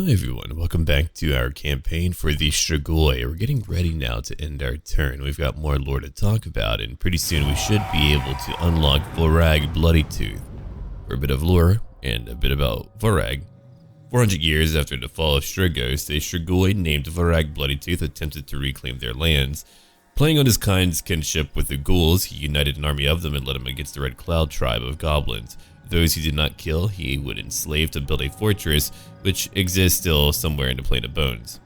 Hi everyone, welcome back to our campaign for the Strygos. We're getting ready now to end our turn. We've got more lore to talk about, and pretty soon we should be able to unlock Vorag Bloody Tooth. For a bit of lore and a bit about Vorag. 400 years after the fall of Strygos, a Strygos named Vorag Bloody Tooth attempted to reclaim their lands. Playing on his kind's kinship with the ghouls, he united an army of them and led them against the Red Cloud tribe of goblins. Those he did not kill, he would enslave to build a fortress, which exists still somewhere in the Plane of Bones.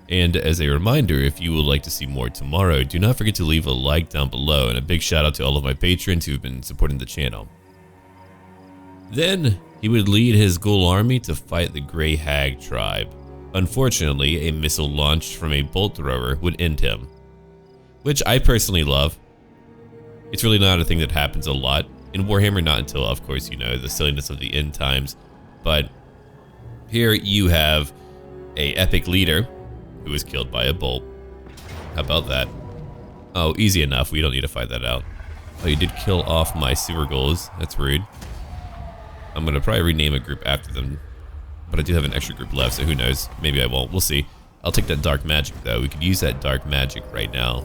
And as a reminder, if you would like to see more tomorrow, do not forget to leave a like down below, and a big shout out to all of my patrons who have been supporting the channel. Then, he would lead his ghoul army to fight the Grey Hag tribe. Unfortunately, a missile launched from a bolt thrower would end him, which I personally love. It's really not a thing that happens a lot. In Warhammer, not until, of course, you know, the silliness of the end times. But here you have a epic leader who was killed by a bolt. How about that? Oh, easy enough. We don't need to fight that out. Oh, you did kill off my sewer ghouls. That's rude. I'm going to probably rename a group after them. But I do have an extra group left, so who knows? Maybe I won't. We'll see. I'll take that dark magic, though. We could use that dark magic right now.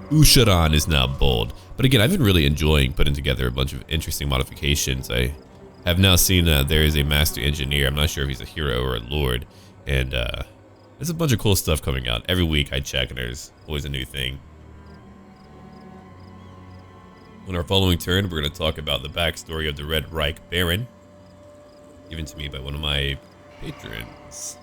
Ushoran is now bold. But again, I've been really enjoying putting together a bunch of interesting modifications. I have now seen there is a master engineer. I'm not sure if he's a hero or a lord. And there's a bunch of cool stuff coming out. Every week I check and there's always a new thing. On our following turn, we're going to talk about the backstory of the Red Reich Baron, given to me by one of my patrons.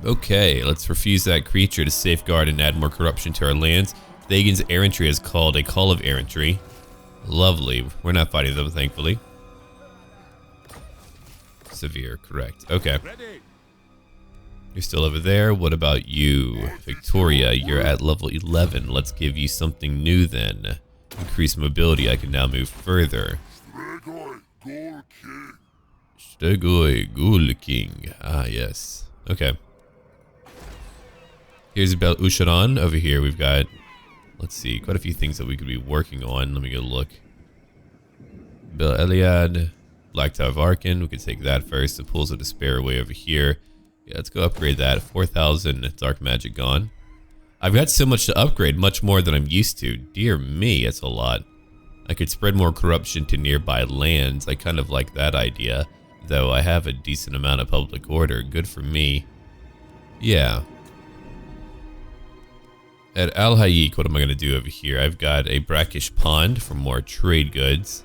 Okay, let's refuse that creature to safeguard and add more corruption to our lands. Thagan's errantry is called a Call of Errantry. Lovely. We're not fighting them, thankfully. Severe, correct. Okay. You're still over there. What about you? Victoria, you're at level 11. Let's give you something new then. Increase mobility. I can now move further. Strygos Ghoul King. Ah, yes. Okay. Here's about Ushoran. Over here we've got, let's see, quite a few things that we could be working on. Let me go look. Bill Eliad, Black Tower of Arkan. We could take that first. The Pools of Despair way over here. Yeah, let's go upgrade that. 4,000 dark magic gone. I've got so much to upgrade, much more than I'm used to. Dear me, that's a lot. I could spread more corruption to nearby lands. I kind of like that idea, though I have a decent amount of public order. Good for me. Yeah. At Al Hayek, what am I going to do over here? I've got a brackish pond for more trade goods.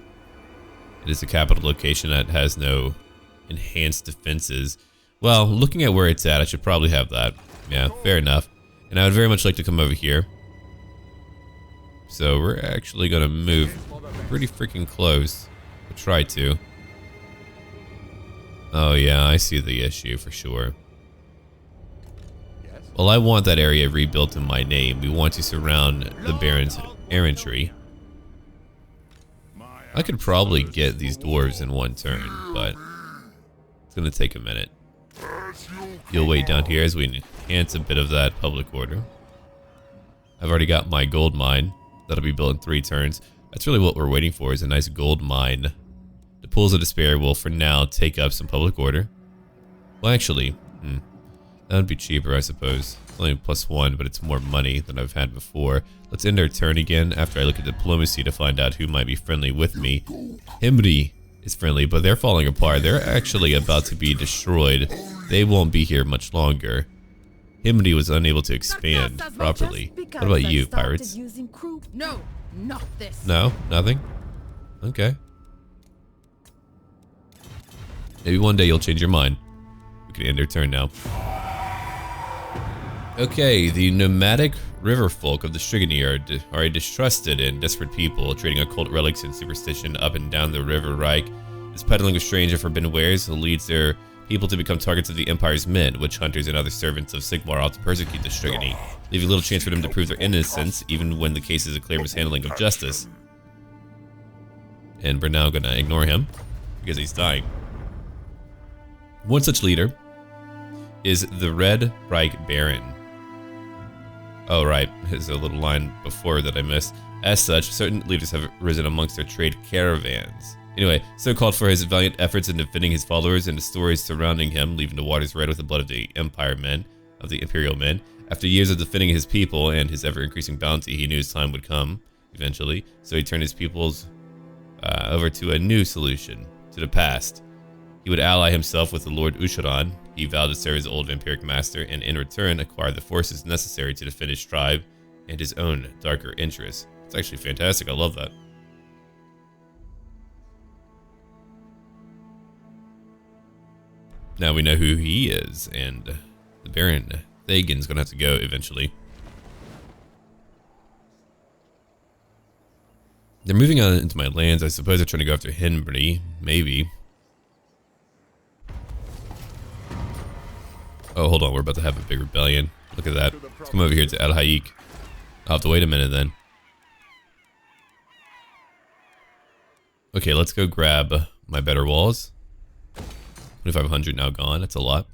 It is a capital location that has no enhanced defenses. Well, looking at where it's at, I should probably have that. Yeah, fair enough. And I would very much like to come over here. So we're actually going to move pretty freaking close. We'll try to. Oh yeah, I see the issue for sure. Well, I want that area rebuilt in my name. We want to surround the Baron's errantry. I could probably get these dwarves in one turn, but it's going to take a minute. You'll wait down here as we enhance a bit of that public order. I've already got my gold mine. That'll be built in 3 turns. That's really what we're waiting for, is a nice gold mine. The Pools of Despair will, for now, take up some public order. Well, actually, that would be cheaper, I suppose. It's only +1, but it's more money than I've had before. Let's end our turn again after I look at diplomacy to find out who might be friendly with me. Himri is friendly, but they're falling apart. They're actually about to be destroyed. They won't be here much longer. Himri was unable to expand properly. What about you, pirates? No, not this. No? Nothing? Okay. Maybe one day you'll change your mind. We can end our turn now. Okay, the nomadic river folk of the Strygos are a distrusted and desperate people, trading occult relics and superstition up and down the river Reich. This peddling of strange and forbidden wares leads their people to become targets of the Empire's men, witch hunters and other servants of Sigmar ought to persecute the Strygos, leaving little chance for them to prove their innocence, even when the case is a clear mishandling of justice. And we're now going to ignore him, because he's dying. One such leader is the Red Reich Baron. Oh right, there's a little line before that I missed. As such, certain leaders have risen amongst their trade caravans. Anyway, so called for his valiant efforts in defending his followers and the stories surrounding him, leaving the waters red with the blood of the Imperial men. After years of defending his people and his ever-increasing bounty, he knew his time would come, eventually, so he turned his peoples over to a new solution, to the past. He would ally himself with the Lord Ushoran. He vowed to serve his old vampiric master and in return acquire the forces necessary to defend his tribe and his own darker interests. It's actually fantastic, I love that. Now we know who he is, and the Baron Thagan's gonna have to go eventually. They're moving on into my lands. I suppose they're trying to go after Henbury, maybe. Oh, hold on, we're about to have a big rebellion. Look at that. Let's come over here to El Haik. I'll have to wait a minute then. Okay, let's go grab my better walls. 2,500 now gone, that's a lot.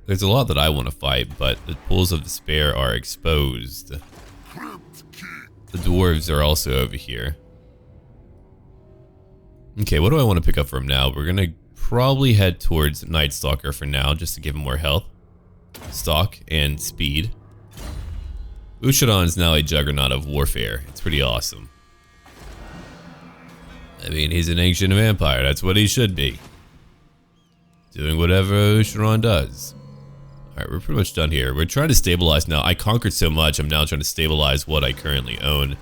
There's a lot that I want to fight, but the pools of despair are exposed. The dwarves are also over here. Okay, what do I want to pick up from now? We're gonna probably head towards Night Stalker for now, just to give him more health, stock, and speed. Ushoran is now a juggernaut of warfare. It's pretty awesome. I mean, he's an ancient vampire. That's what he should be. Doing whatever Ushoran does. Alright, we're pretty much done here. We're trying to stabilize now. I conquered so much, I'm now trying to stabilize what I currently own.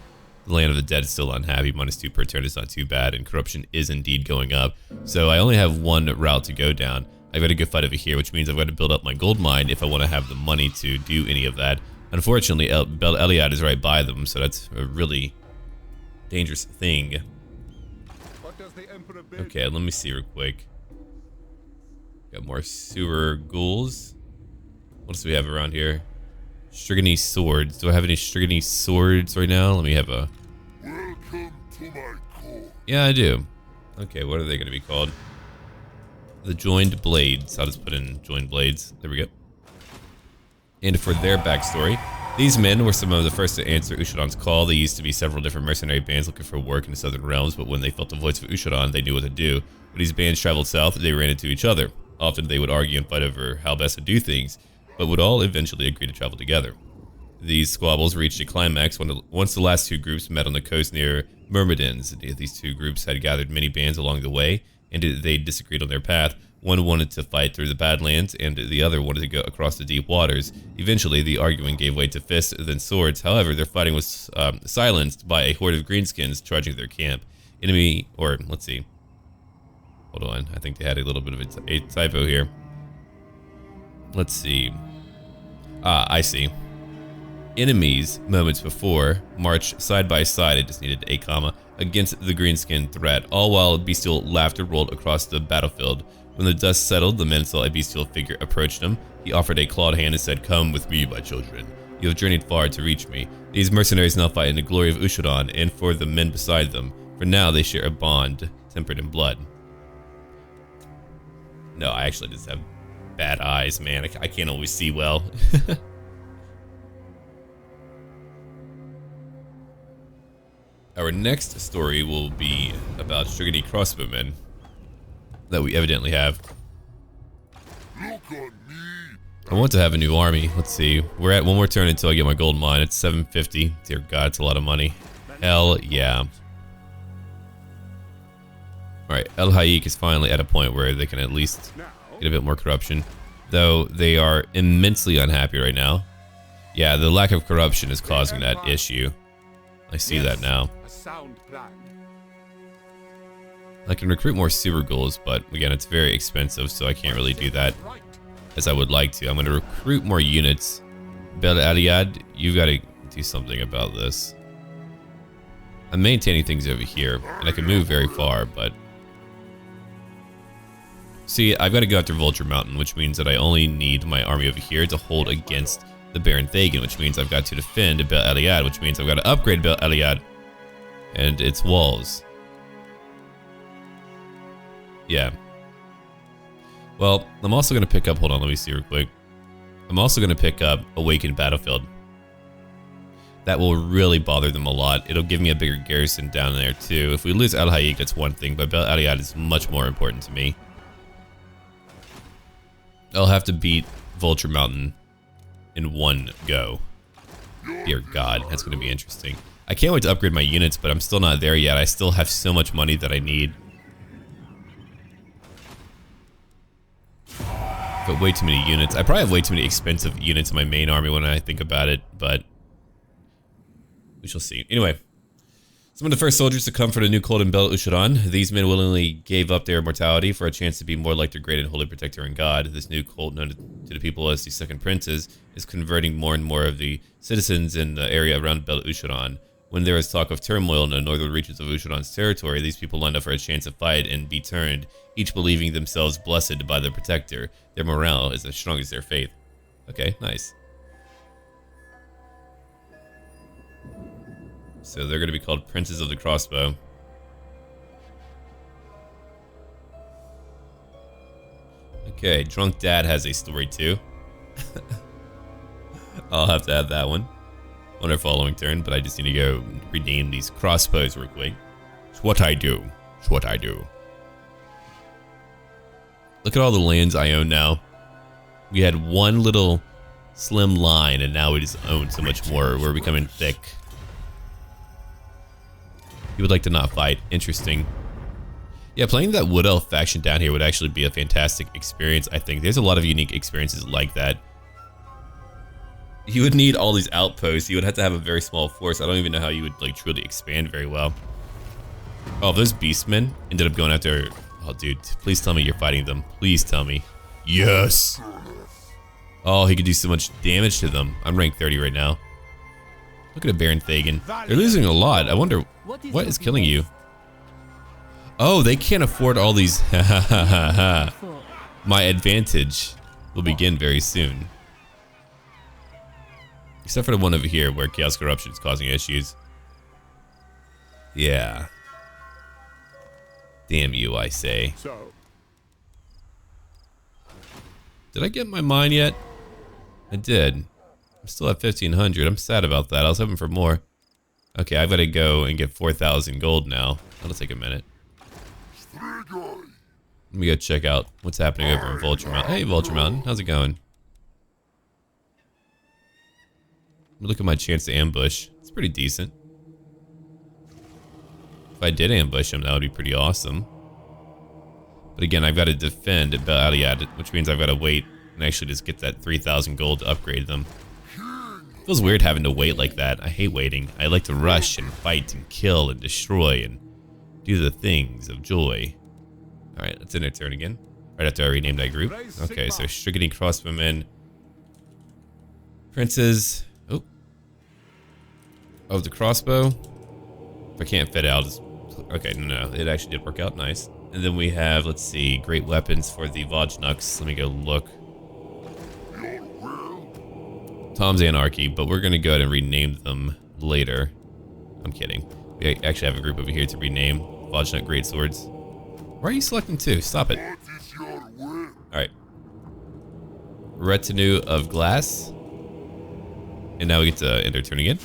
The Land of the Dead is still unhappy. -2 per turn is not too bad, and corruption is indeed going up. So I only have one route to go down. I've got a good fight over here, which means I've got to build up my gold mine if I want to have the money to do any of that. Unfortunately, Bel Eliad is right by them, so that's a really dangerous thing. Okay, let me see real quick. Got more sewer ghouls. What else do we have around here? Strygos swords. Do I have any Strygos swords right now? Let me have a... Welcome to my court. Yeah, I do. Okay, what are they going to be called? The Joined Blades. I'll just put in Joined Blades. There we go. And for their backstory, these men were some of the first to answer Ushoran's call. There used to be several different mercenary bands looking for work in the southern realms, but when they felt the voice of Ushoran, they knew what to do. When these bands traveled south, they ran into each other. Often they would argue and fight over how best to do things, but would all eventually agree to travel together. These squabbles reached a climax once the last two groups met on the coast near Myrmidons. These two groups had gathered many bands along the way, and they disagreed on their path. One wanted to fight through the Badlands, and the other wanted to go across the deep waters. Eventually, the arguing gave way to fists, then swords. However, their fighting was silenced by a horde of greenskins charging their camp. Let's see. Hold on, I think they had a little bit of a typo here. Let's see. I see. Enemies, moments before, marched side by side, I just needed a comma, against the greenskin threat, all while bestial laughter rolled across the battlefield. When the dust settled, the men saw a bestial figure approach them. He offered a clawed hand and said, "Come with me, my children. You have journeyed far to reach me." These mercenaries now fight in the glory of Ushoran and for the men beside them. For now, they share a bond tempered in blood. No, I actually just have bad eyes, man. I can't always see well. Our next story will be about Strygos crossbowmen that we evidently have. Look on me. I want to have a new army. Let's see. We're at one more turn until I get my gold mine. It's 750. Dear God, it's a lot of money. Hell yeah. Alright, El Haik is finally at a point where they can at least get a bit more corruption. Though they are immensely unhappy right now. Yeah, the lack of corruption is causing that issue. I see that now. A sound plan. I can recruit more sewer ghouls, but again, it's very expensive, so I can't really do that as I would like to. I'm going to recruit more units. Bel Eliad, you've got to do something about this. I'm maintaining things over here, and I can move very far, but... See, I've got to go after Vulture Mountain, which means that I only need my army over here to hold against the Baron Thagan, which means I've got to defend Bel Eliad, which means I've got to upgrade Bel Eliad and its walls. Yeah. Well, I'm also going to pick up... Hold on, let me see real quick. I'm also going to pick up Awakened Battlefield. That will really bother them a lot. It'll give me a bigger garrison down there too. If we lose Al Hayek, that's one thing, but Bel Aliad is much more important to me. I'll have to beat Vulture Mountain in one go. Dear God, that's going to be interesting. I can't wait to upgrade my units, but I'm still not there yet. I still have so much money that I need. But way too many units. I probably have way too many expensive units in my main army when I think about it, but we shall see. Anyway, some of the first soldiers to come for the new cult in Bel Ushoran. These men willingly gave up their immortality for a chance to be more like their great and holy protector and god. This new cult, known to the people as the Second Princes, is converting more and more of the citizens in the area around Bel Ushoran. When there is talk of turmoil in the northern reaches of Ushoran's territory, these people lined up for a chance to fight and be turned, each believing themselves blessed by the protector. Their morale is as strong as their faith. Okay, nice. So they're going to be called Princes of the Crossbow. Okay, Drunk Dad has a story too. I'll have to add that one on our following turn, but I just need to go rename these crossbows real quick. It's what I do. It's what I do. Look at all the lands I own now. We had one little slim line, and now we just own so much more. We're becoming thick. You would like to not fight. Interesting. Yeah, playing that Wood Elf faction down here would actually be a fantastic experience, I think. There's a lot of unique experiences like that. You would need all these outposts. You would have to have a very small force. I don't even know how you would like truly expand very well. Oh, those beastmen ended up going after... Oh, dude, please tell me you're fighting them. Please tell me. Yes! Oh, he could do so much damage to them. I'm rank 30 right now. Look at a Baron Thagan. They're losing a lot. I wonder what is killing you. Oh, they can't afford all these. Ha ha ha ha. My advantage will begin very soon. Except for the one over here where Chaos Corruption is causing issues. Yeah. Damn you, I say. Did I get my mine yet? I did. I'm still at 1,500. I'm sad about that. I was hoping for more. Okay, I've got to go and get 4,000 gold now. That'll take a minute. Let me go check out what's happening over in Vulture Mountain. Hey, Vulture Mountain. How's it going? Look at my chance to ambush. It's pretty decent. If I did ambush him, that would be pretty awesome. But again, I've got to defend at Bel Aliad, which means I've got to wait and actually just get that 3,000 gold to upgrade them. It feels weird having to wait like that. I hate waiting. I like to rush and fight and kill and destroy and do the things of joy. Alright, let's end our turn again. Right after I renamed that group. Okay, so Strygos crossbowmen. Princes. Oh. Oh, the crossbow. If I can't fit it, I'll just... Okay, no, it actually did work out nice. And then we have, let's see, great weapons for the Vojnuks. Let me go look. Tom's Anarchy, but we're going to go ahead and rename them later. I'm kidding. We actually have a group over here to rename Vojnuk Greatswords. Why are you selecting two? Stop it. Alright. Retinue of Glass. And now we get to end our turn again.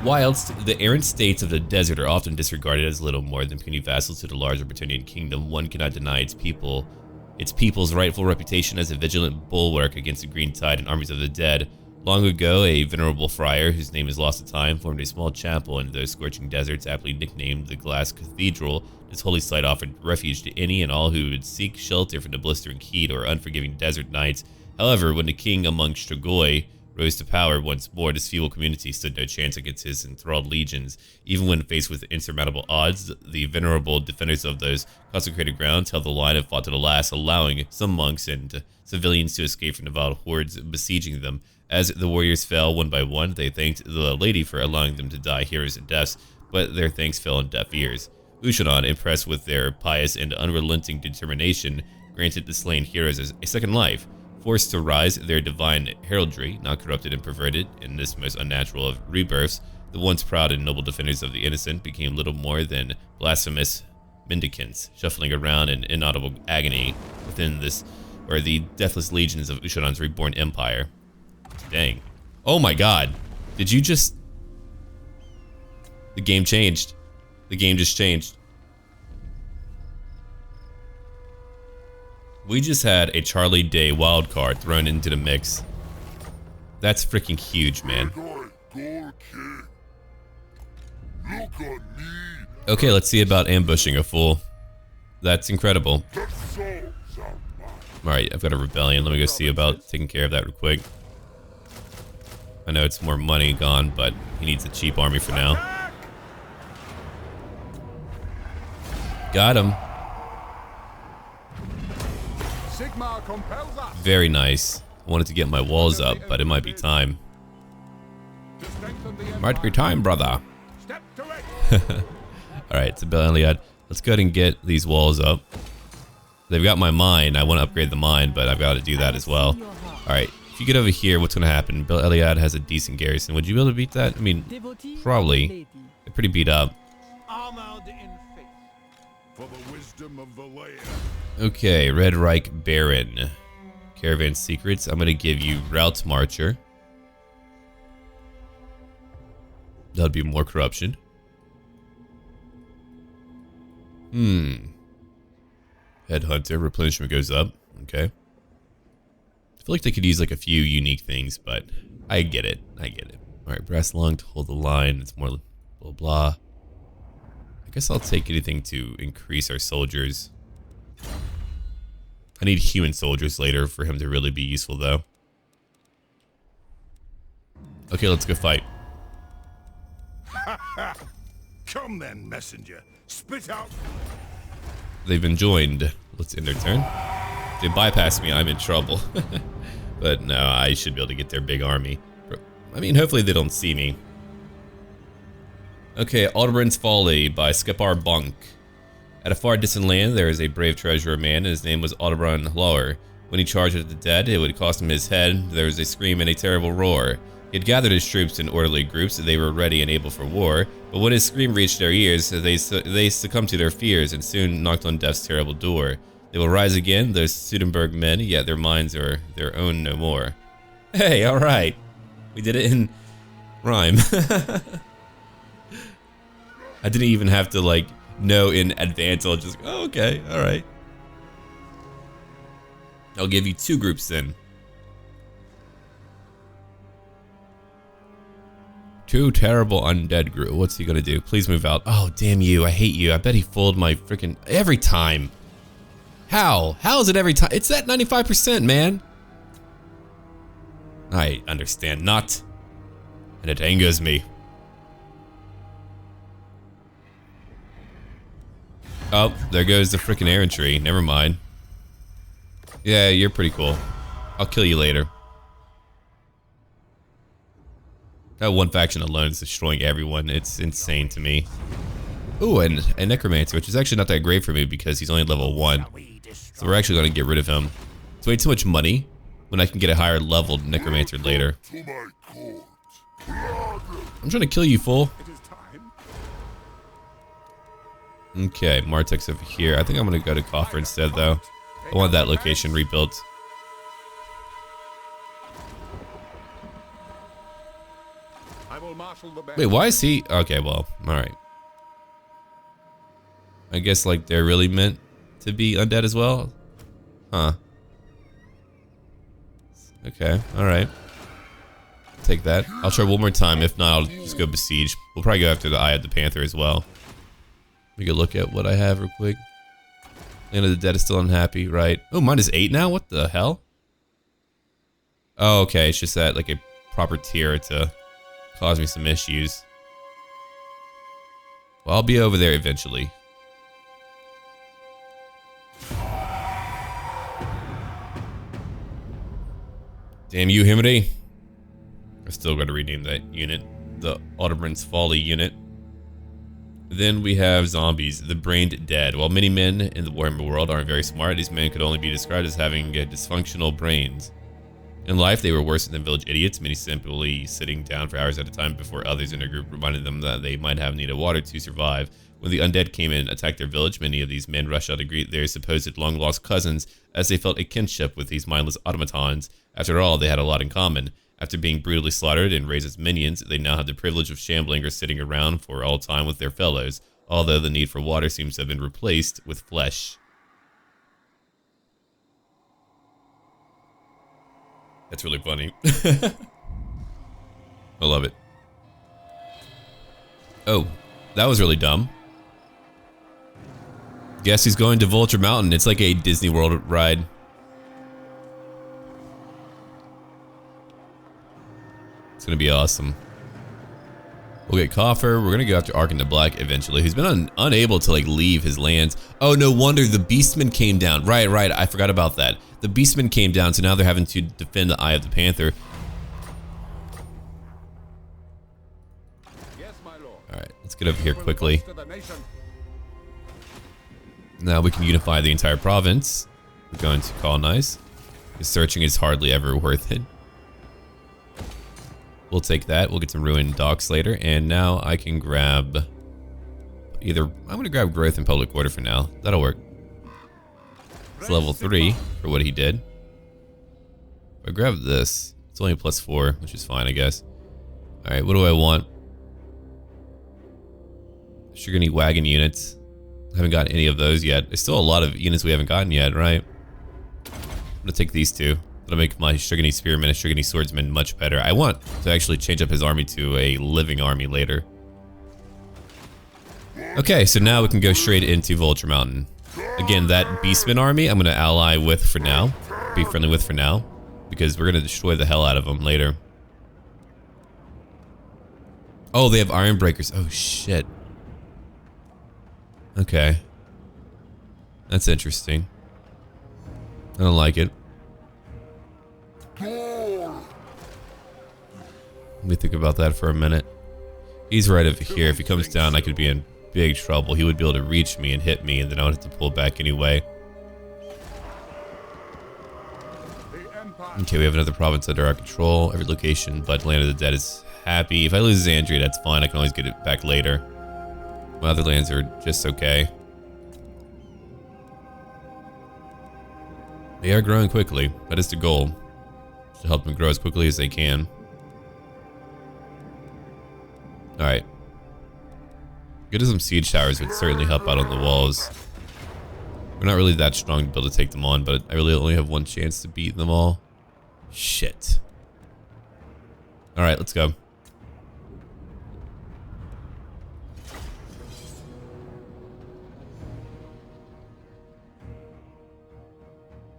Whilst the errant states of the desert are often disregarded as little more than puny vassals to the larger Bretonnian kingdom, one cannot deny its people's rightful reputation as a vigilant bulwark against the green tide and armies of the dead. Long ago, a venerable friar, whose name is lost to time, formed a small chapel in those scorching deserts, aptly nicknamed the Glass Cathedral. This holy site offered refuge to any and all who would seek shelter from the blistering heat or unforgiving desert nights. However, when the king among Strygos rose to power once more, this feeble community stood no chance against his enthralled legions. Even when faced with insurmountable odds, the venerable defenders of those consecrated grounds held the line and fought to the last, allowing some monks and civilians to escape from the vile hordes besieging them. As the warriors fell one by one, they thanked the lady for allowing them to die heroes' deaths, but their thanks fell on deaf ears. Ushoran, impressed with their pious and unrelenting determination, granted the slain heroes a second life. Forced to rise their divine heraldry, not corrupted and perverted in this most unnatural of rebirths, the once proud and noble defenders of the innocent became little more than blasphemous mendicants, shuffling around in inaudible agony within this, or the deathless legions of Ushoran's reborn empire. Dang. Oh my god. Did you just... The game changed. The game just changed. We just had a Charlie Day wildcard thrown into the mix. That's freaking huge, man. Okay, let's see about ambushing a fool. That's incredible. Alright, I've got a rebellion. Let me go see about taking care of that real quick. I know it's more money gone, but he needs a cheap army for now. Got him. Very nice. I wanted to get my walls up, but it might be time. Might be time, brother. Alright, it's a Iliad. Let's go ahead and get these walls up. They've got my mine. I want to upgrade the mine, but I've got to do that as well. Alright, if you get over here, what's going to happen? Bill Iliad has a decent garrison. Would you be able to beat that? I mean, probably. They're pretty beat up. Okay, Red Reich Baron. Caravan Secrets. I'm going to give you Route Marcher. That'll be more corruption. Headhunter. Replenishment goes up. Okay. I feel like they could use like a few unique things, but I get it. I get it. Alright, Brass Lung to hold the line. It's more blah blah. I guess I'll take anything to increase our soldiers. I need human soldiers later for him to really be useful, though. Okay, let's go fight. Come then, messenger. Spit out. They've been joined. Let's end their turn. If they bypass me, I'm in trouble. But no, I should be able to get their big army. I mean, hopefully they don't see me. Okay, Aldebaran's Folly by Skepar Bunk. At a far distant land, there is a brave treasurer man, and his name was Aldebaran Lower. When he charged at the dead, it would cost him his head. There was a scream and a terrible roar. He had gathered his troops in orderly groups. They were ready and able for war. But when his scream reached their ears, they succumbed to their fears and soon knocked on death's terrible door. They will rise again, those Sudenburg men, yet their minds are their own no more. Hey, alright. We did it in rhyme. I didn't even have to, like, know in advance. I'll just, oh, okay, alright. I'll give you 2 groups then. 2 terrible undead group. What's he gonna do? Please move out. Oh, damn you. I hate you. I bet he fooled my freaking... Every time. How? How is it every time? It's at 95%, man. I understand not. And it angers me. Oh, there goes the freaking infantry. Never mind. Yeah, you're pretty cool. I'll kill you later. That one faction alone is destroying everyone. It's insane to me. Ooh, and a Necromancer, which is actually not that great for me because he's only level 1. So we're actually going to get rid of him. It's way too much money when I can get a higher leveled Necromancer later. I'm trying to kill you, fool. Okay, Martek's over here. I think I'm going to go to Coffer instead, though. I want that location rebuilt. Wait, why is he? Okay, well, alright. I guess, like, they're really meant to be undead as well? Huh. Okay, alright. Take that. I'll try one more time. If not, I'll just go Besiege. We'll probably go after the Eye of the Panther as well. We can look at what I have real quick. Land of the Dead is still unhappy, right? Oh, mine is 8 now? What the hell? Oh, okay. It's just at like a proper tier to cause me some issues. Well, I'll be over there eventually. Damn you, Himity. I still got to rename that unit. The Aldebaran's Folly unit. Then we have zombies, the brained dead. While many men in the Warhammer world aren't very smart, these men could only be described as having dysfunctional brains. In life, they were worse than village idiots, many simply sitting down for hours at a time before others in their group reminded them that they might have needed water to survive. When the undead came in and attacked their village, many of these men rushed out to greet their supposed long-lost cousins as they felt a kinship with these mindless automatons. After all, they had a lot in common. After being brutally slaughtered and raised as minions, they now have the privilege of shambling or sitting around for all time with their fellows, although the need for water seems to have been replaced with flesh. That's really funny. I love it. Oh, that was really dumb. Guess he's going to Vulture Mountain. It's like a Disney World ride. It's gonna be awesome. We'll get Coffer. We're gonna go after Ark in the Black eventually. He's been unable to like leave his lands. Oh, no wonder the Beastmen came down. Right. I forgot about that. The Beastmen came down, so now they're having to defend the Eye of the Panther. Alright, let's get over here quickly. Now we can unify the entire province. We're going to colonize. Because searching is hardly ever worth it. We'll take that. We'll get some ruined docks later. And now I can grab either... I'm going to grab growth and public order for now. That'll work. It's level 3 for what he did. If I grab this, it's only a +4, which is fine, I guess. Alright, what do I want? Sugarny wagon units. I haven't gotten any of those yet. There's still a lot of units we haven't gotten yet, right? I'm gonna take these two. That'll make my Sugarny Spearman and Sugarny Swordsman much better. I want to actually change up his army to a living army later. Okay, so now we can go straight into Vulture Mountain. Again, that Beastman army I'm gonna ally with for now. Be friendly with for now. Because we're gonna destroy the hell out of them later. Oh, they have iron breakers. Oh, shit. Okay. That's interesting. I don't like it. Let me think about that for a minute. He's right over here. If he comes down, I could be in big trouble. He would be able to reach me and hit me, and then I would have to pull back anyway. Okay, we have another province under our control. Every location but Land of the Dead is happy. If I lose Xandria, that's fine. I can always get it back later. My other lands are just okay. They are growing quickly. That is the goal. To help them grow as quickly as they can. Alright. Getting some siege towers would certainly help out on the walls. We're not really that strong to be able to take them on, but I really only have one chance to beat them all. Shit. Alright, let's go.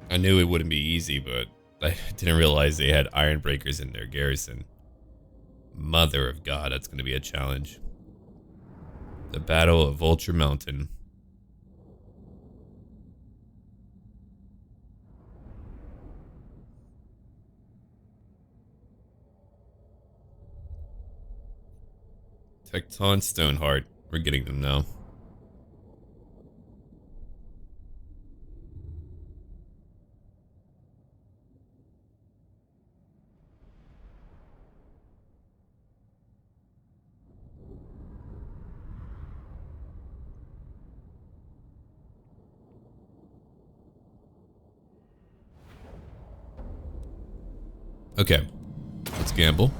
I knew it wouldn't be easy, but I didn't realize they had iron breakers in their garrison. Mother of God, that's going to be a challenge. The Battle of Vulture Mountain. Tecton Stoneheart. We're getting them now. Okay, let's gamble.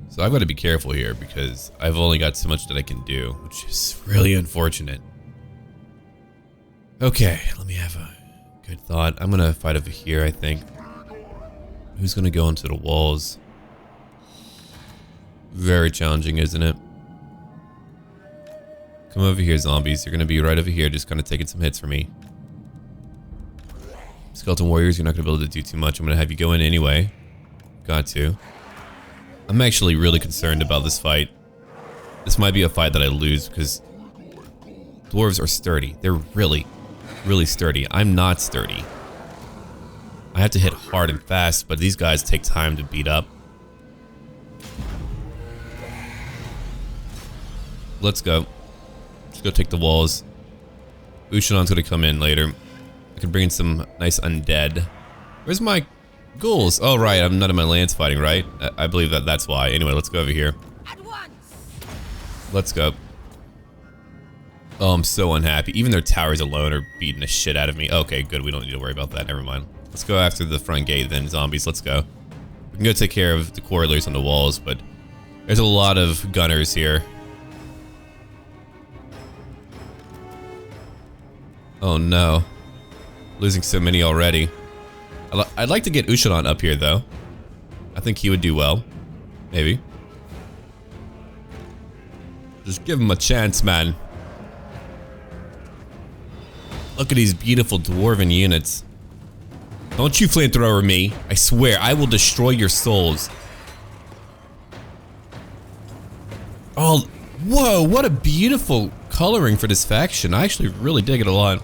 So I've got to be careful here because I've only got so much that I can do, which is really unfortunate. Okay, let me have a good thought. I'm gonna fight over here, I think. Who's gonna go into the walls? Very challenging, isn't it? Come over here, zombies. You're gonna be right over here, just kind of taking some hits for me. Skeleton warriors, you're not gonna be able to do too much. I'm gonna have you go in anyway. Got to. I'm actually really concerned about this fight. This might be a fight that I lose because dwarves are sturdy. They're really, really sturdy. I'm not sturdy. I have to hit hard and fast, but these guys take time to beat up. Let's go. Let's go take the walls. Ushoran's gonna come in later. I can bring in some nice undead. Where's my ghouls? Oh, right. I'm none of my lands fighting, right? I believe that's why. Anyway, let's go over here. At once. Let's go. Oh, I'm so unhappy. Even their towers alone are beating the shit out of me. Okay, good. We don't need to worry about that. Never mind. Let's go after the front gate then, zombies. Let's go. We can go take care of the corridors on the walls, but there's a lot of gunners here. Oh no. Losing so many already. I'd like to get Ushoran up here though. I think he would do well. Maybe. Just give him a chance, man. Look at these beautiful dwarven units. Don't you flamethrower me. I swear, I will destroy your souls. Oh, whoa, what a beautiful coloring for this faction. I actually really dig it a lot.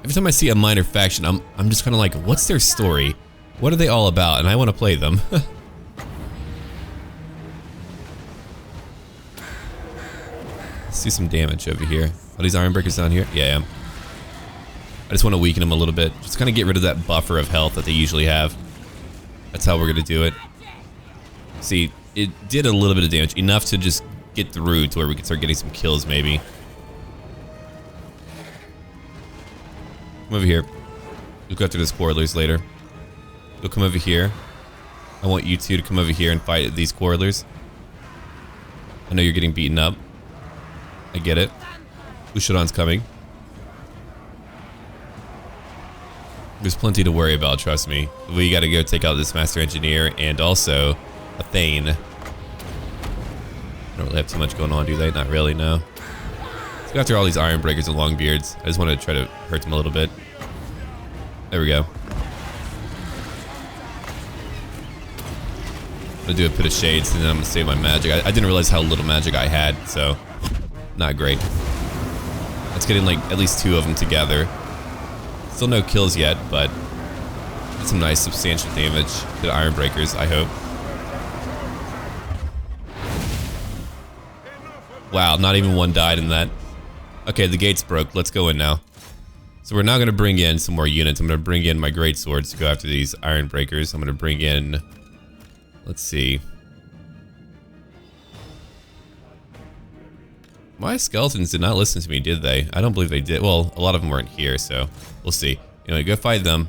Every time I see a minor faction, I'm just kind of like, what's their story? What are they all about? And I want to play them. Let's do some damage over here. Are these iron breakers down here? Yeah, I am. I just want to weaken them a little bit. Just kind of get rid of that buffer of health that they usually have. That's how we're going to do it. See, it did a little bit of damage. Enough to just get through to where we can start getting some kills, maybe. Come over here. We'll go through the spoilers later. You'll come over here. I want you two to come over here and fight these quarrelers. I know you're getting beaten up. I get it. Ushoran's coming. There's plenty to worry about, trust me. We gotta go take out this Master Engineer and also a Thane. I don't really have too much going on, do they? Not really, no. Let's go after all these Iron Breakers and Longbeards. I just want to try to hurt them a little bit. There we go. I'm gonna do a Pit of Shades and then I'm gonna save my magic. I didn't realize how little magic I had, so not great. Let's get in like at least 2 of them together. Still no kills yet, but that's some nice substantial damage to the Iron Breakers, I hope. Wow, not even one died in that. Okay, the gates broke. Let's go in now. So we're now going to bring in some more units. I'm going to bring in my great swords to go after these Iron Breakers. I'm going to bring in... Let's see. My skeletons did not listen to me, did they? I don't believe they did. Well, a lot of them weren't here, so we'll see. Anyway, go fight them.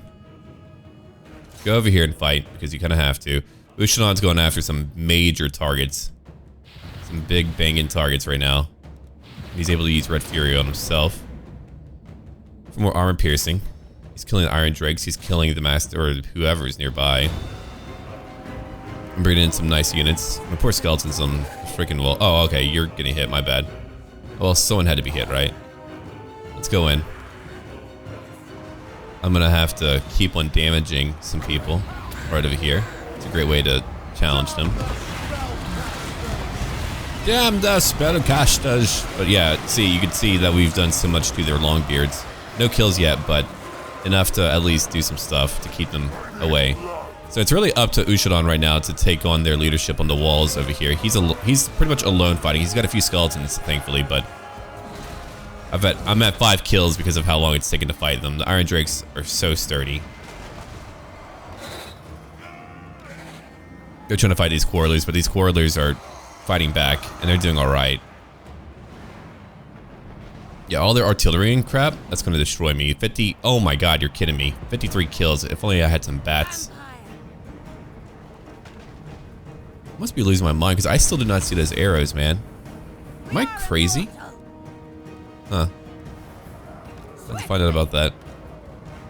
Go over here and fight, because you kind of have to. Ushoran's going after some major targets. Some big banging targets right now. He's able to use Red Fury on himself. For more armor piercing. He's killing the Iron Drakes. He's killing the Master or whoever's nearby. I'm bringing in some nice units. My poor skeleton's on freaking wall. Oh, okay, you're getting hit. My bad. Well, someone had to be hit, right? Let's go in. I'm gonna have to keep on damaging some people right over here. It's a great way to challenge them. Damn the spellcasters! But yeah, see, you can see that we've done so much to their Longbeards. No kills yet, but enough to at least do some stuff to keep them away. So it's really up to Ushoran right now to take on their leadership on the walls over here. He's pretty much alone fighting. He's got a few skeletons, thankfully, but I'm at 5 kills because of how long it's taken to fight them. The Iron Drakes are so sturdy. They're trying to fight these Quarrelers, but these Quarrelers are fighting back, and they're doing alright. Yeah, all their artillery and crap, that's going to destroy me. 50, oh my god, you're kidding me. 53 kills, if only I had some bats. I must be losing my mind, because I still did not see those arrows, man. Am I crazy? Huh. I have to find out about that.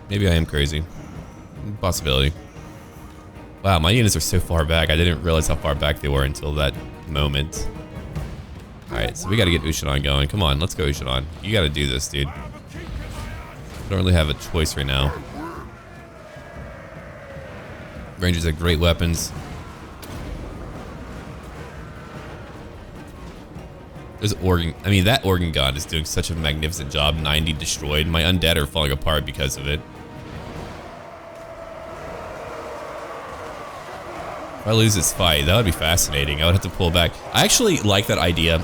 Maybe I am crazy. Possibility. Wow, my units are so far back. I didn't realize how far back they were until that moment. Alright, so we gotta get Ushoran going. Come on, let's go, Ushoran. You gotta do this, dude. I don't really have a choice right now. Rangers have great weapons. There's I mean, that Organ God is doing such a magnificent job. 90 destroyed. My undead are falling apart because of it. If I lose this fight, that would be fascinating. I would have to pull back. I actually like that idea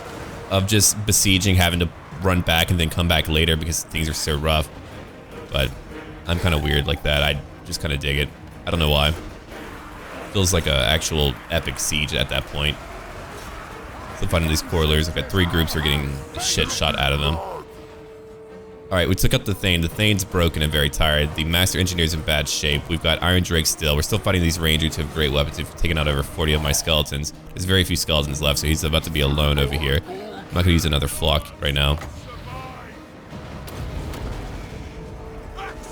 of just besieging, having to run back and then come back later because things are so rough. But I'm kind of weird like that. I just kind of dig it. I don't know why. Feels like an actual epic siege at that point. So finding these Quarrelers, I've got 3 groups are getting shit shot out of them. Alright, we took up the Thane. The Thane's broken and very tired. The Master Engineer's in bad shape. We've got Iron Drake still. We're still fighting these Rangers who have great weapons. We've taken out over 40 of my skeletons. There's very few skeletons left, so he's about to be alone over here. I'm not going to use another flock right now.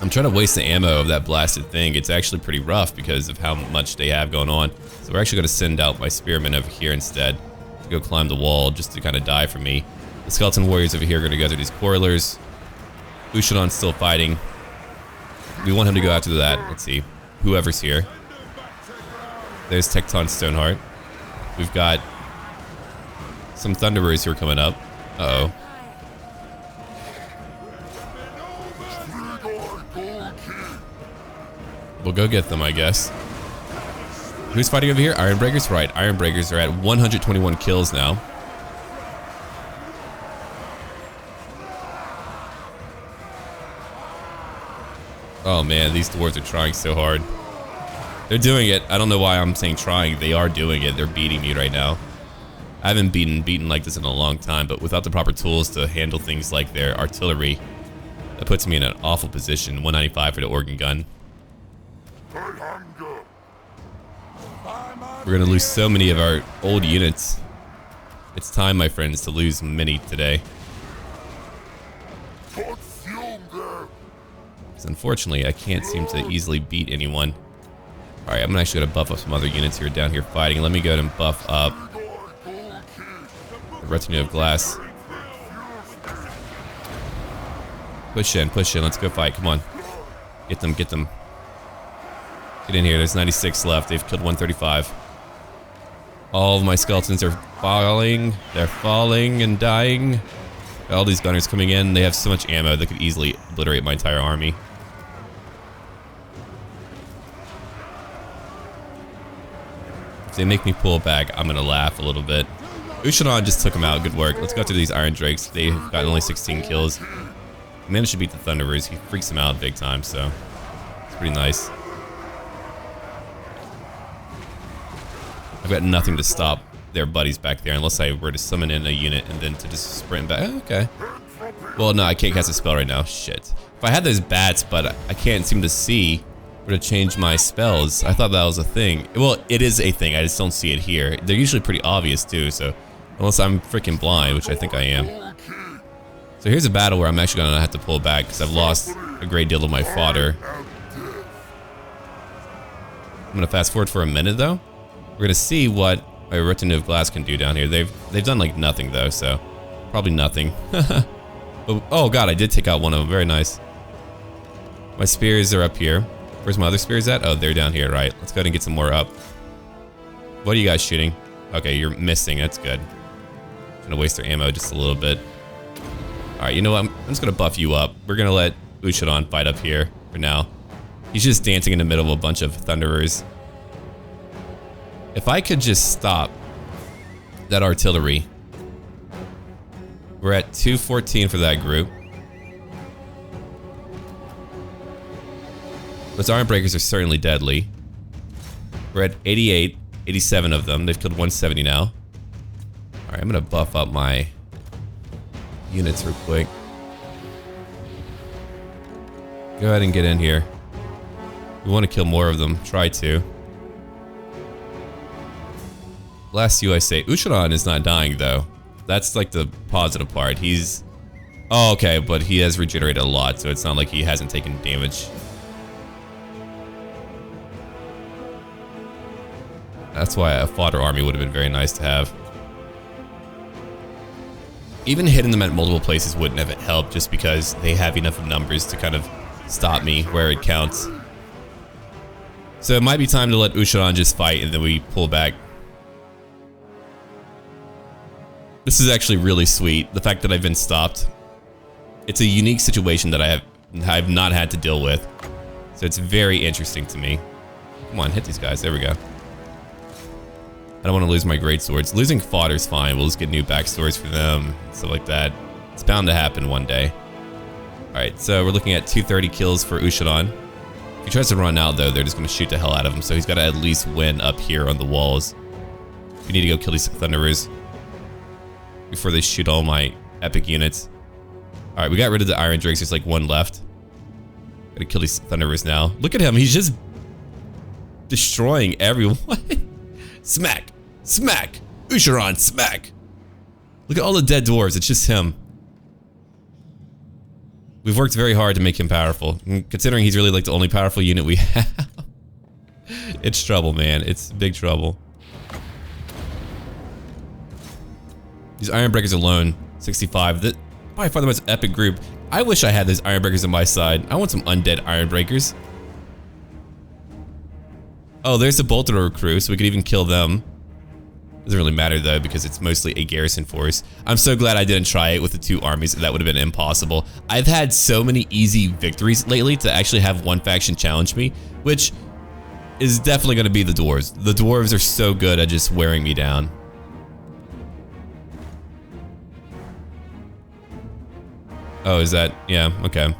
I'm trying to waste the ammo of that blasted thing. It's actually pretty rough because of how much they have going on. So we're actually going to send out my Spearmen over here instead to go climb the wall just to kind of die for me. The Skeleton Warriors over here are going to go through these Coilers. Ushoran's still fighting. We want him to go after that. Let's see. Whoever's here. There's Tecton Stoneheart. We've got some Thunderers who are coming up. Uh-oh. We'll go get them, I guess. Who's fighting over here? Ironbreakers? Right. Ironbreakers are at 121 kills now. Oh man, these dwarves are trying so hard. They're doing it. I don't know why I'm saying trying. They are doing it. They're beating me right now. I haven't beaten like this in a long time, but without the proper tools to handle things like their artillery, that puts me in an awful position. 195 for the organ gun. We're gonna lose so many of our old units. It's time, my friends, to lose many today. Unfortunately, I can't seem to easily beat anyone. Alright, I'm actually going to buff up some other units here down here fighting. Let me go ahead and buff up the Retinue of Glass. Push in, let's go fight, come on. Get them, get them. Get in here, there's 96 left, they've killed 135. All of my skeletons are falling. They're falling and dying. All these gunners coming in, they have so much ammo they could easily obliterate my entire army. If they make me pull back, I'm gonna laugh a little bit. Ushoran just took him out, good work. Let's go after these Iron Drakes. They've gotten only 16 kills. Managed to beat the Thunderers. He freaks them out big time, so it's pretty nice. I've got nothing to stop their buddies back there unless I were to summon in a unit and then to just sprint back. Oh, okay. Well, no, I can't cast a spell right now. Shit. If I had those bats, but I can't seem to see where to change my spells. I thought that was a thing. Well, it is a thing. I just don't see it here. They're usually pretty obvious too, so unless I'm freaking blind, which I think I am. So here's a battle where I'm actually gonna have to pull back because I've lost a great deal of my fodder. I'm gonna fast forward for a minute though. We're gonna see what my Retinue of Glass can do down here. They've done like nothing though, so probably nothing. Oh god, I did take out one of them. Very nice. My spears are up here. Where's my other spears at? Oh, they're down here, right. Let's go ahead and get some more up. What are you guys shooting? Okay, you're missing. That's good. Gonna waste their ammo just a little bit. Alright, you know what? I'm just gonna buff you up. We're gonna let Ushoran fight up here for now. He's just dancing in the middle of a bunch of Thunderers. If I could just stop that artillery. We're at 214 for that group. Those Iron Breakers are certainly deadly. We're at 88, 87 of them. They've killed 170 now. Alright, I'm gonna buff up my units real quick. Go ahead and get in here. We want to kill more of them. Try to. Last you I say, Ushoran is not dying though. That's like the positive part. He's... Oh, okay, but he has regenerated a lot, so it's not like he hasn't taken damage. That's why a fodder army would have been very nice to have. Even hitting them at multiple places wouldn't have helped just because they have enough numbers to kind of stop me where it counts. So it might be time to let Ushoran just fight and then we pull back. This is actually really sweet, the fact that I've been stopped. It's a unique situation that I've not had to deal with. So it's very interesting to me. Come on, hit these guys, there we go. I don't want to lose my great swords. Losing fodder's fine, we'll just get new backstories for them, stuff like that. It's bound to happen one day. Alright, so we're looking at 230 kills for Ushoran. If he tries to run out though, they're just going to shoot the hell out of him, so he's got to at least win up here on the walls. We need to go kill these Thunderers before they shoot all my epic units. Alright, we got rid of the Iron Drakes. There's like one left. Gotta kill these Thunderers now. Look at him. He's just destroying everyone. Smack. Smack. Ushoran, smack. Look at all the dead dwarves. It's just him. We've worked very hard to make him powerful. Considering he's really like the only powerful unit we have. It's trouble, man. It's big trouble. These Ironbreakers alone, 65. That by far the most epic group. I wish I had those Ironbreakers on my side. I want some undead Ironbreakers. Oh, there's the Vulture crew, so we could even kill them. Doesn't really matter though, because it's mostly a garrison force. I'm so glad I didn't try it with the 2 armies. That would have been impossible. I've had so many easy victories lately to actually have one faction challenge me, which is definitely going to be the dwarves. The dwarves are so good at just wearing me down. Oh, is that? Yeah, okay.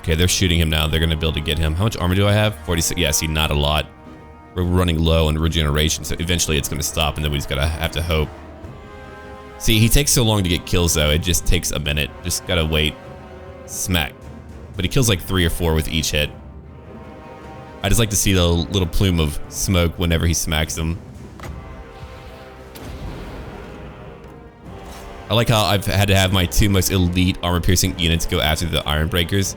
Okay, they're shooting him now. They're going to be able to get him. How much armor do I have? 46. Yeah, see, not a lot. We're running low on regeneration, so eventually it's going to stop, and then we just gotta have to hope. See, he takes so long to get kills, though. It just takes a minute. Just gotta wait. Smack. But he kills like 3 or 4 with each hit. I just like to see the little plume of smoke whenever he smacks them. I like how I've had to have my 2 most elite armor-piercing units go after the Ironbreakers.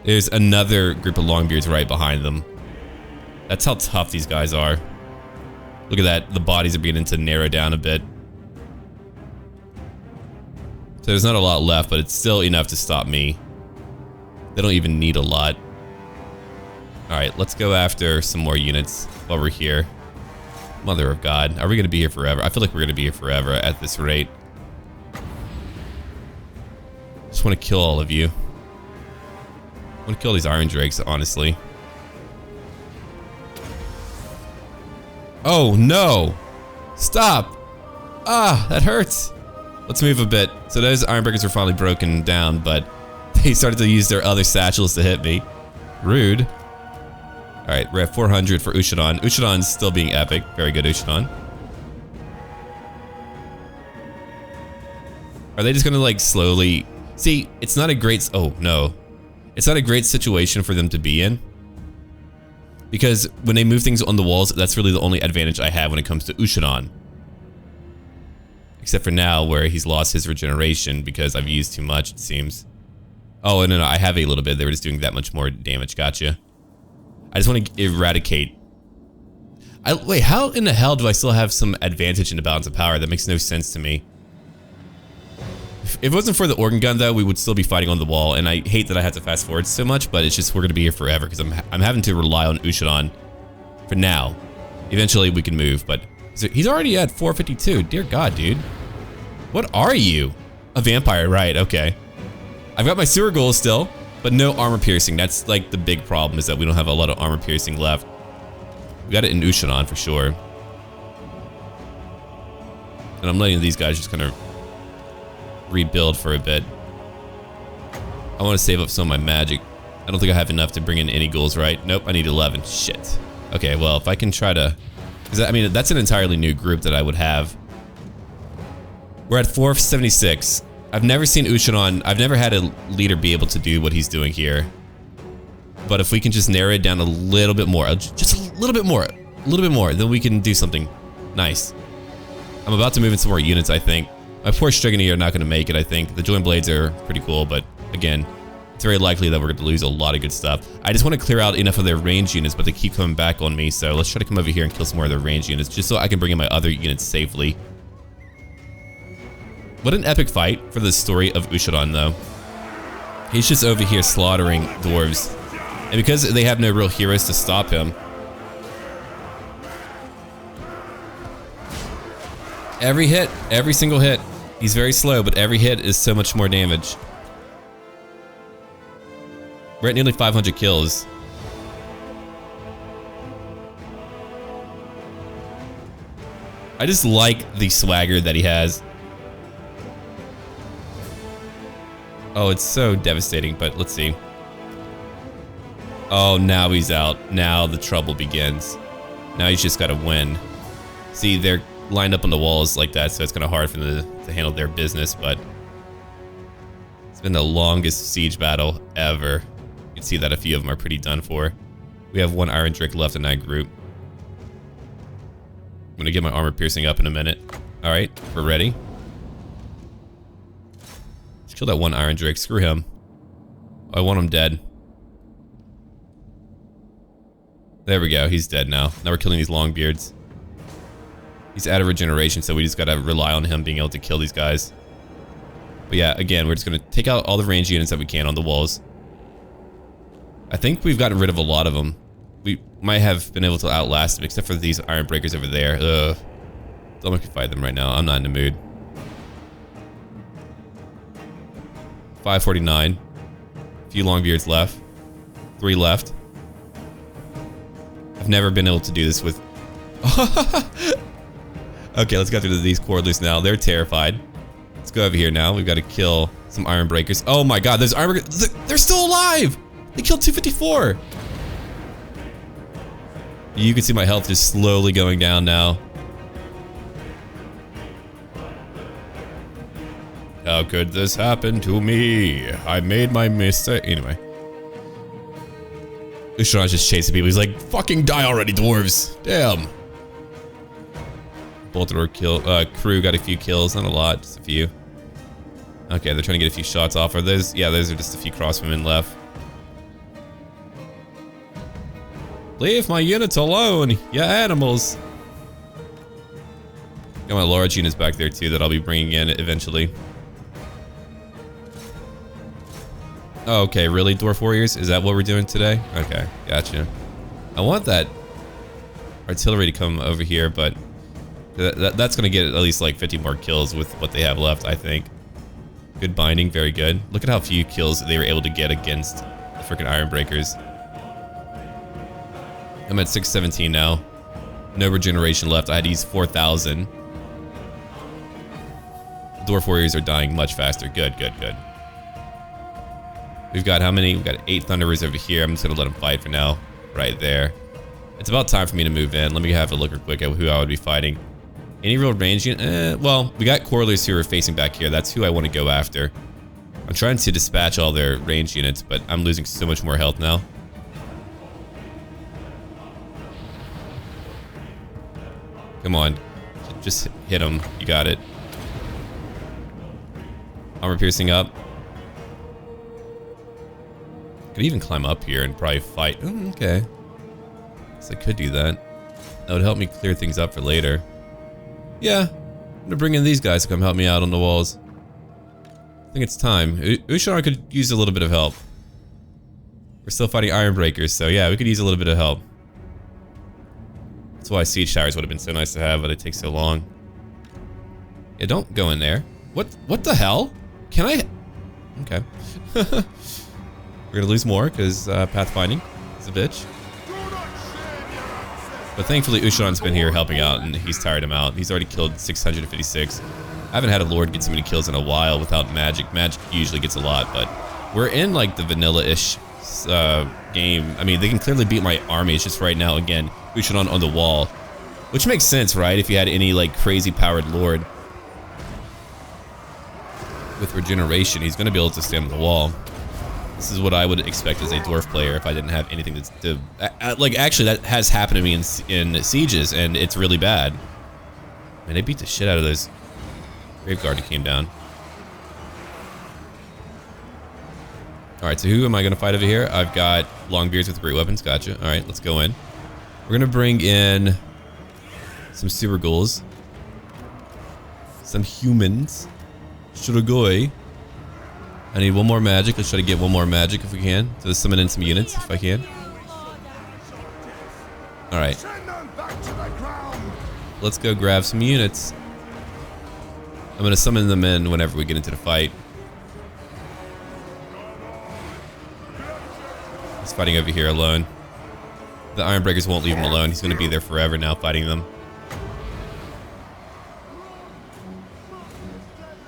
There's another group of Longbeards right behind them. That's how tough these guys are. Look at that. The bodies are beginning to narrow down a bit. So there's not a lot left, but it's still enough to stop me. They don't even need a lot. Alright, let's go after some more units while we're here. Mother of God. Are we going to be here forever? I feel like we're going to be here forever at this rate. Just want to kill all of you. I want to kill these Iron Drakes, honestly. Oh no! Stop! Ah, that hurts! Let's move a bit. So those Ironbreakers are finally broken down, but they started to use their other satchels to hit me. Rude. Alright, we're at 400 for Ushoran. Ushoran's still being epic. Very good, Ushoran. Are they just gonna like slowly... See, it's not a great... Oh, no. It's not a great situation for them to be in. Because when they move things on the walls, that's really the only advantage I have when it comes to Ushoran. Except for now, where he's lost his regeneration because I've used too much, it seems. Oh, no, I have a little bit. They were just doing that much more damage. Gotcha. I just want to eradicate... Wait, how in the hell do I still have some advantage in the balance of power? That makes no sense to me. If it wasn't for the organ gun, though, we would still be fighting on the wall, and I hate that I have to fast forward so much, but it's just we're going to be here forever, because I'm having to rely on Ushoran for now. Eventually, we can move, but he's already at 452. Dear God, dude. What are you? A vampire, right, okay. I've got my sewer goals still, but no armor piercing. That's like the big problem, is that we don't have a lot of armor piercing left. We got it in Ushoran for sure. And I'm letting these guys just kind of rebuild for a bit. I want to save up some of my magic. I don't think I have enough to bring in any ghouls, right? Nope, I need 11. Shit. Okay, well, if I can try to... I mean, that's an entirely new group that I would have. We're at 476. I've never seen Ushoran. I've never had a leader be able to do what he's doing here. But if we can just narrow it down a little bit more, just a little bit more, then we can do something nice. I'm about to move in some more units, I think. My poor Strygos are not going to make it, I think. The joint blades are pretty cool, but again, it's very likely that we're going to lose a lot of good stuff. I just want to clear out enough of their range units, but they keep coming back on me, so let's try to come over here and kill some more of their range units, just so I can bring in my other units safely. What an epic fight for the story of Ushoran, though. He's just over here slaughtering dwarves. And because they have no real heroes to stop him, every hit, every single hit, he's very slow, but every hit is so much more damage. We're at nearly 500 kills. I just like the swagger that he has. Oh, it's so devastating, but let's see. Oh, now he's out. Now the trouble begins. Now he's just got to win. See, they're lined up on the walls like that, so it's kind of hard for them to handle their business, but been the longest siege battle ever. You can see that a few of them are pretty done for. We have one Iron Drake left in that group. I'm gonna get my armor piercing up in a minute. Alright, we're ready. Let's kill that one Iron Drake. Screw him. I want him dead. There we go, he's dead now. Now we're killing these Longbeards. He's out of regeneration, so we just gotta rely on him being able to kill these guys. But yeah, again, we're just gonna take out all the range units that we can on the walls. I think we've gotten rid of a lot of them. We might have been able to outlast them, except for these Iron Breakers over there. Ugh. Don't make me fight them right now. I'm not in the mood. 549. A few Longbeards left. 3 left. I've never been able to do this with... Okay, let's go through these Cordlers now. They're terrified. Let's go over here now. We've got to kill some Iron Breakers. Oh my god, those Iron Breakers... They're still alive! They killed 254! You can see my health just slowly going down now. How could this happen to me? I made my mistake. Anyway. Ushoran's just chasing people. He's like, fucking die already, dwarves. Damn. Vulture kill. Crew got a few kills. Not a lot, just a few. Okay, they're trying to get a few shots off. Are those? Yeah, those are just a few crossbowmen left. Leave my units alone, you animals. Got my large units back there too that I'll be bringing in eventually. Oh, okay, really, Dwarf Warriors? Is that what we're doing today? Okay, gotcha. I want that artillery to come over here, but that's gonna get at least like 50 more kills with what they have left, I think. Good binding, very good. Look at how few kills they were able to get against the freaking Iron Breakers. I'm at 617 now. No regeneration left. I had to use 4,000. Dwarf Warriors are dying much faster. Good, good, good. We've got how many? We've got 8 Thunderers over here. I'm just gonna let them fight for now. Right there. It's about time for me to move in. Let me have a look real quick at who I would be fighting. Any real range unit? Well, we got Corlers who are facing back here. That's who I want to go after. I'm trying to dispatch all their range units, but I'm losing so much more health now. Come on. Just hit him. You got it. Armor piercing up. Could even climb up here and probably fight. Okay. Guess I could do that. That would help me clear things up for later. Yeah. I'm gonna bring in these guys to come help me out on the walls. I think it's time. Ushoran could use a little bit of help. We're still fighting Iron Breakers, so yeah, we could use a little bit of help. That's why siege towers would have been so nice to have, but it takes so long. Yeah, don't go in there. What the hell? Can I? Okay. We're gonna lose more because pathfinding is a bitch. But thankfully Ushoran's been here helping out and he's tired him out. He's already killed 656. I haven't had a lord get so many kills in a while without magic. Magic usually gets a lot, but we're in like the vanilla-ish game. I mean, they can clearly beat my army. It's just right now, again, Ushoran on the wall. Which makes sense, right? If you had any like crazy powered lord with regeneration, he's gonna be able to stand on the wall. This is what I would expect as a dwarf player if I didn't have anything that's to... like, actually, that has happened to me in sieges, and it's really bad. Man, they beat the shit out of those Graveguard who came down. Alright, so who am I going to fight over here? I've got Longbeards with great weapons. Gotcha. Alright, let's go in. We're going to bring in some super ghouls. Some humans. Strygos. I need one more magic. Let's try to get one more magic if we can. So let's summon in some units if I can. Alright. Let's go grab some units. I'm going to summon them in whenever we get into the fight. He's fighting over here alone. The Iron Breakers won't leave him alone. He's going to be there forever now fighting them.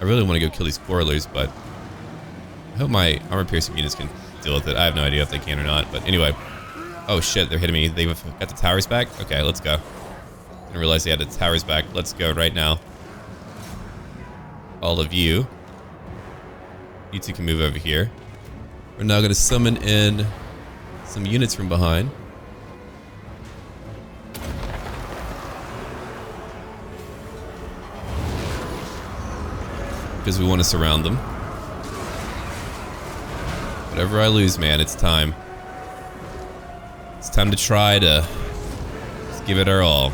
I really want to go kill these Quarrelers, but I hope my armor piercing units can deal with it. I have no idea if they can or not, but anyway. Oh shit, they're hitting me. They've got the towers back? Okay, let's go. I didn't realize they had the towers back. Let's go right now. All of you. You two can move over here. We're now going to summon in some units from behind. Because we want to surround them. Whatever I lose, man, it's time. It's time to try to just give it our all.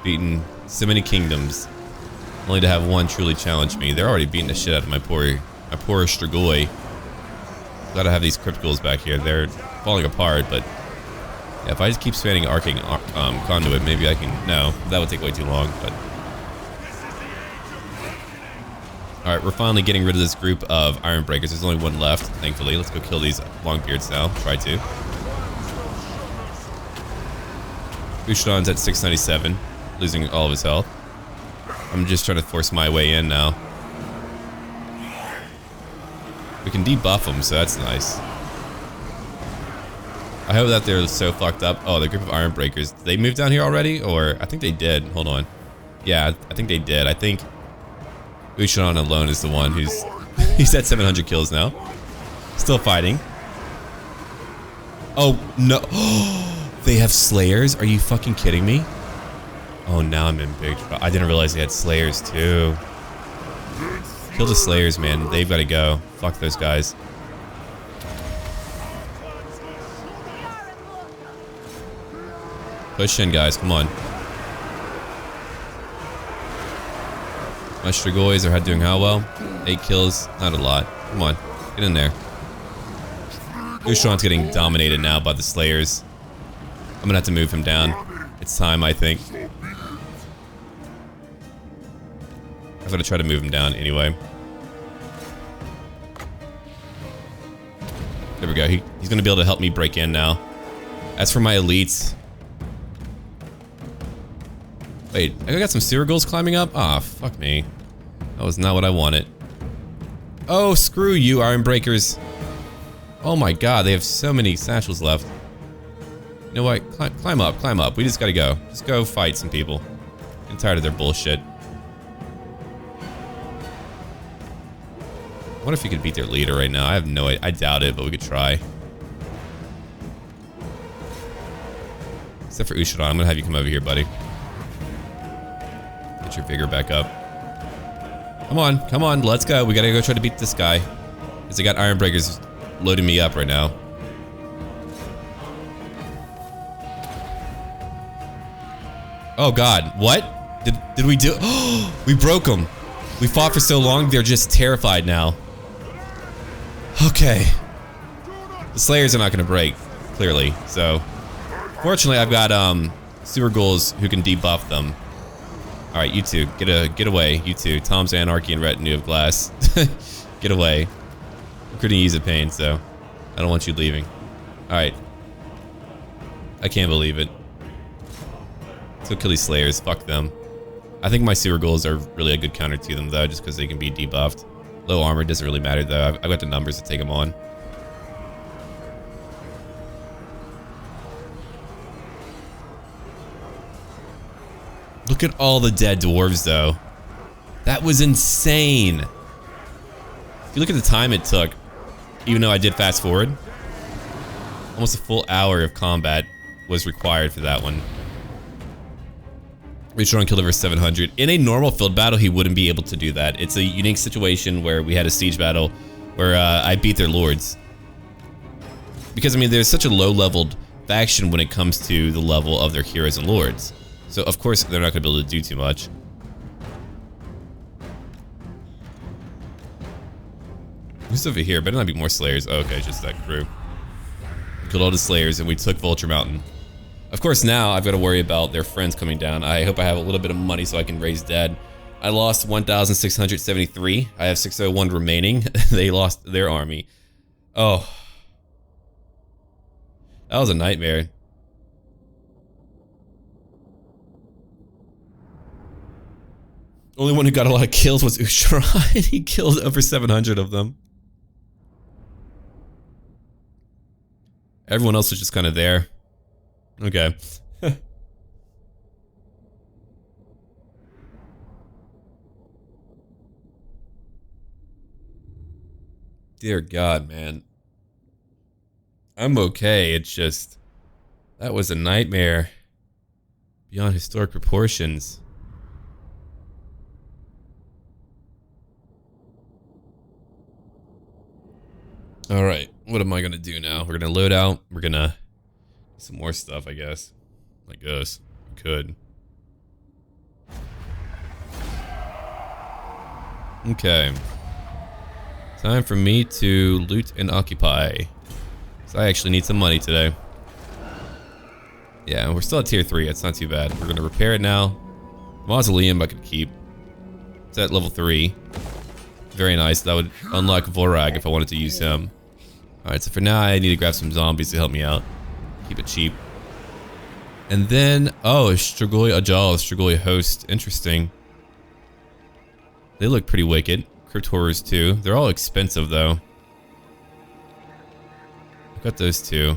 Beaten so many kingdoms, only to have one truly challenge me. They're already beating the shit out of my poor Strygos. Gotta have these crypticals back here. They're falling apart, but yeah, if I just keep spamming arcing conduit, maybe I can. No, that would take way too long. But all right, we're finally getting rid of this group of Iron Breakers. There's only one left, thankfully. Let's go kill these Longbeards now. Try to. Ushoran's at 697, losing all of his health. I'm just trying to force my way in now. We can debuff them, so that's nice. I hope that they're so fucked up. Oh, the group of Iron Breakers. Did they move down here already? Or, I think they did. Hold on. Yeah, I think they did. I think Ushoran alone is the one who's... he's at 700 kills now. Still fighting. Oh, no. They have Slayers? Are you fucking kidding me? Oh, now I'm in big trouble. I didn't realize they had Slayers, too. Kill the Slayers, man. They've got to go. Fuck those guys. Push in, guys. Come on. My Strygos are doing how well? 8 kills. Not a lot. Come on. Get in there. Ushoran's getting dominated now by the Slayers. I'm gonna have to move him down. It's time, I think. I'm gonna try to move him down anyway. There we go. He's gonna be able to help me break in now. As for my elites... Wait, I got some Surreals climbing up? Ah, fuck me. That was not what I wanted. Oh, screw you, Iron Breakers. Oh my god, they have so many satchels left. You know what? Climb up, climb up. We just gotta go. Just go fight some people. I'm tired of their bullshit. I wonder if you could beat their leader right now. I have no idea. I doubt it, but we could try. Except for Ushoran. I'm gonna have you come over here, buddy. Get your vigor back up. Come on, let's go. We gotta go try to beat this guy. Because they got Iron Breakers loading me up right now. Oh god, what? Did we do? We broke them. We fought for so long, they're just terrified now. Okay. The Slayers are not gonna break, clearly. So, fortunately, I've got Surreals who can debuff them. All right, you two, get away. You two, Tom's Anarchy and Retinue of Glass, get away. Recruiting ease of pain, so I don't want you leaving. All right. I can't believe it. Let's go kill these Slayers. Fuck them. I think my Surreals are really a good counter to them, though, just because they can be debuffed. Low armor doesn't really matter, though. I've got the numbers to take them on. Look at all the dead dwarves, though. That was insane. If you look at the time it took, even though I did fast forward, almost a full hour of combat was required for that one. Ushoran killed over 700. In a normal field battle, he wouldn't be able to do that. It's a unique situation where we had a siege battle where I beat their lords. Because, I mean, there's such a low-leveled faction when it comes to the level of their heroes and lords. So, of course, they're not going to be able to do too much. Who's over here? Better not be more Slayers. Oh, okay, just that crew. We killed all the Slayers and we took Vulture Mountain. Of course, now I've got to worry about their friends coming down. I hope I have a little bit of money so I can raise dead. I lost 1,673. I have 601 remaining. They lost their army. Oh. That was a nightmare. Only one who got a lot of kills was Ushoran. He killed over 700 of them. Everyone else was just kind of there. Okay. Dear God, man. I'm okay. It's just... That was a nightmare. Beyond historic proportions. Alright, what am I gonna do now? We're gonna load out. We're gonna... Some more stuff, I guess. I guess. We could. Okay. Time for me to loot and occupy. So I actually need some money today. Yeah, we're still at tier 3. It's not too bad. We're gonna repair it now. Mausoleum I could keep. It's at level 3. Very nice. That would unlock Vorag if I wanted to use him. Alright, so for now I need to grab some zombies to help me out. Keep it cheap. And then, oh, a Strygoi Ajal, a Strygoi host. Interesting. They look pretty wicked. Crypt Horrors too. They're all expensive though. I've got those two.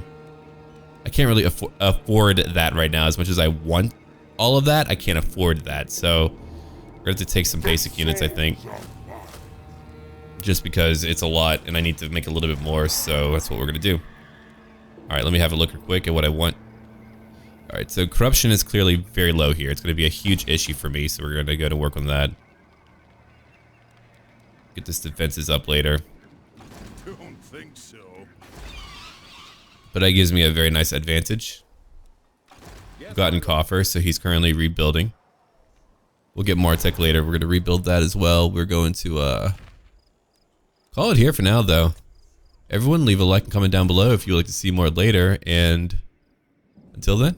I can't really afford that right now as much as I want all of that. I can't afford that, so we're gonna have to take some basic units, I think. Just because it's a lot and I need to make a little bit more, so that's what we're gonna do. Alright, let me have a look real quick at what I want. Alright, so corruption is clearly very low here. It's gonna be a huge issue for me, so we're gonna go to work on that. Get this defenses up later. Don't think so. But that gives me a very nice advantage. I've gotten Coffer, so he's currently rebuilding. We'll get more tech later. We're gonna rebuild that as well. We're going to call it here for now though. Everyone leave a like and comment down below if you'd like to see more later, and until then,